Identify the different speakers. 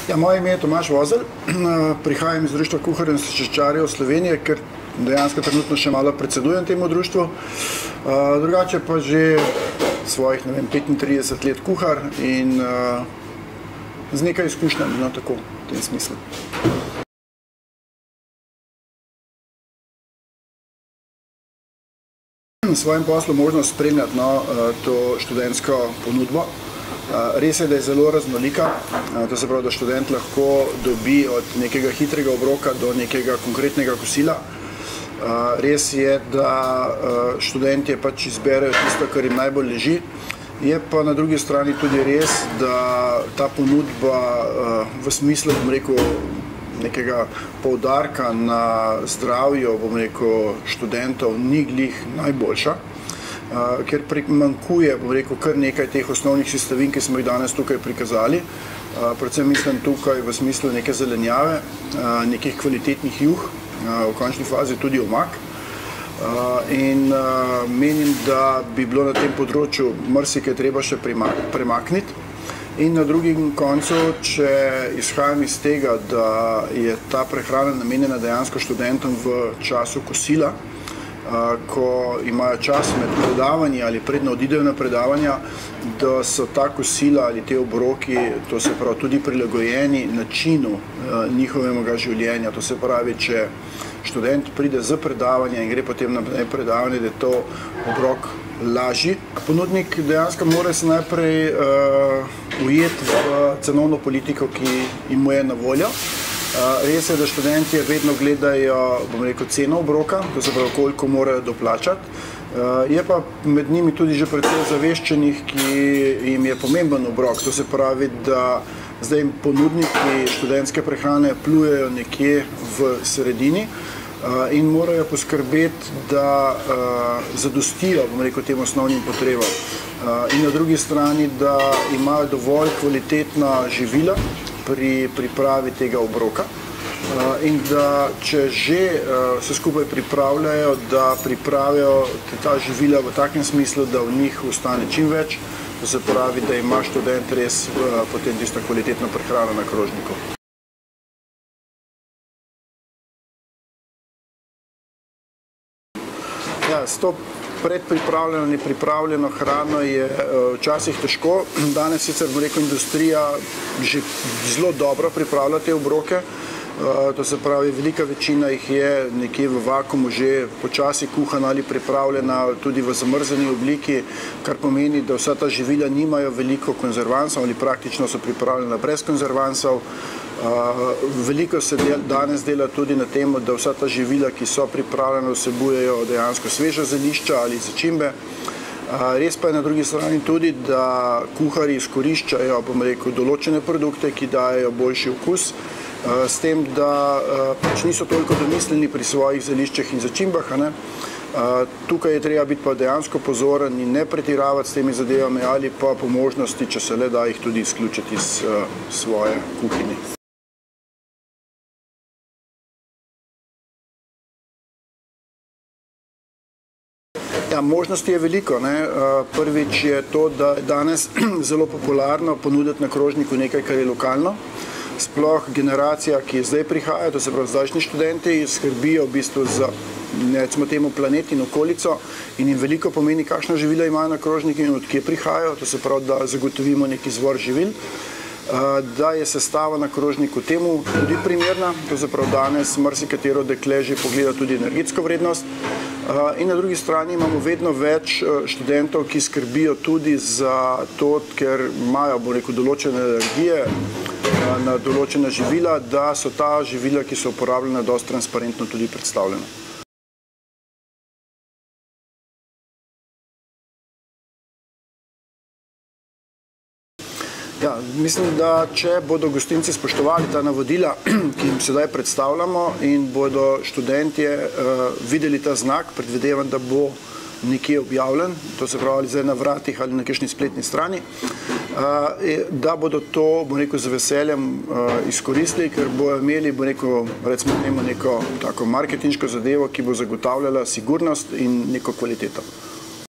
Speaker 1: Ja, moje ime je Tomaž Vozelj, prihajam iz Društva kuharjev in slaščičarjev Slovenije, ker dejansko trenutno še malo predsedujem temu društvu. Drugače pa že svojih, 35 let kuhar in z nekaj izkušnjami, no tako, v tem smislu. V svojem poslu možnost spremljati to študentsko ponudbo. Res je, da je zelo raznolika, to se pravi, da študent lahko dobi od nekega hitrega obroka do nekega konkretnega kosila. Res je, da študentje pač izberejo tisto, kar jim najbolj leži. Je pa na drugi strani tudi res, da ta ponudba v smislu, bom rekel, nekega poudarka na zdravju, bom rekel, študentov ni glih najboljša, ker primanjkuje, bom rekel, kar nekaj teh osnovnih sestavin, ki smo jih danes tukaj prikazali. Predvsem mislim tukaj v smislu neke zelenjave, nekih kvalitetnih juh, v končni fazi tudi omak. In menim, da bi bilo na tem področju marsikaj treba še premakniti. In na drugem koncu, če izhajam iz tega, da je ta prehrana namenjena dejansko študentom v času kosila, ko imajo čas med predavanji ali predno odidejo na predavanja, da so ta kosila ali te obroki, to se pravi, tudi prilagojeni načinu njihovega življenja. To se pravi, če študent pride z predavanja in gre potem na predavanje, da je to obrok lažji. Ponudnik dejansko mora se najprej ujeti v cenovno politiko, ki jim je na voljo. Res je, da študentje vedno gledajo, bom rekel, ceno obroka, to se pravi, koliko morajo doplačati. Je pa med njimi tudi že precej zaveščenih, ki jim je pomemben obrok. To se pravi, da zdaj ponudniki študentske prehrane plujejo nekje v sredini in morajo poskrbeti, da zadostijo, bom rekel, tem osnovnim potrebam. In na drugi strani, da imajo dovolj kvalitetna živila pri pripravi tega obroka in da če že se skupaj pripravljajo, da pripravijo ta živila v takem smislu, da v njih ostane čim več, to se pravi, da ima študent res potem tisto kvalitetno prehrano na krožniku. Ja, s to predpripravljeno in pripravljeno hrano je včasih težko. Danes sicer, bom rekel, industrija že zelo dobro pripravlja te obroke. To se pravi, velika večina jih je nekje v vakuumu že počasi kuhana ali pripravljena tudi v zamrzani obliki, kar pomeni, da vsa ta živila nimajo veliko konzervansov ali praktično so pripravljena brez konzervansov. Veliko se danes dela tudi na tem, da vsa ta živila, ki so pripravljena, vsebujejo dejansko sveža zelišča ali začimbe. Res pa je na drugi strani tudi, da kuharji izkoriščajo, bom rekel, določene produkte, ki dajejo boljši okus, s tem, da pač niso toliko domisleni pri svojih zeliščih in začimbah. Tukaj je treba biti pa dejansko pozoren in ne pretiravati s temi zadevami ali pa po možnosti, če se le da, jih tudi izključiti iz svoje kuhinje. Ja, možnosti je veliko. Prvič je to, da je danes zelo popularno ponuditi na krožniku nekaj, kar je lokalno. Sploh generacija, ki zdaj prihaja, to se pravi zdajšnji študenti, skrbijo v bistvu za, recimo temu, planet in okolico in jim veliko pomeni, kakšna živila imajo na krožniku in od kje prihajajo, to se pravi, da zagotovimo nek izvor živil, da je sestava na krožniku temu tudi primerna, to se pravi, danes marsikatero dekle že pogleda tudi energetsko vrednost. In na drugi strani imamo vedno več študentov, ki skrbijo tudi za to, ker imajo, bom rekel, določene alergije na določena živila, da so ta živila, ki so uporabljena, dosti transparentno tudi predstavljena. Ja, mislim, da če bodo gostinci spoštovali ta navodila, ki jim sedaj predstavljamo in bodo študentje videli ta znak, predvidevam, da bo nekje objavljen, to se pravi zdaj na vratih ali na kakšni spletni strani, da bodo to, bom rekel, z veseljem izkoristili, ker bojo imeli, bom rekel, recimo neko tako marketinško zadevo, ki bo zagotavljala sigurnost in neko kvaliteto.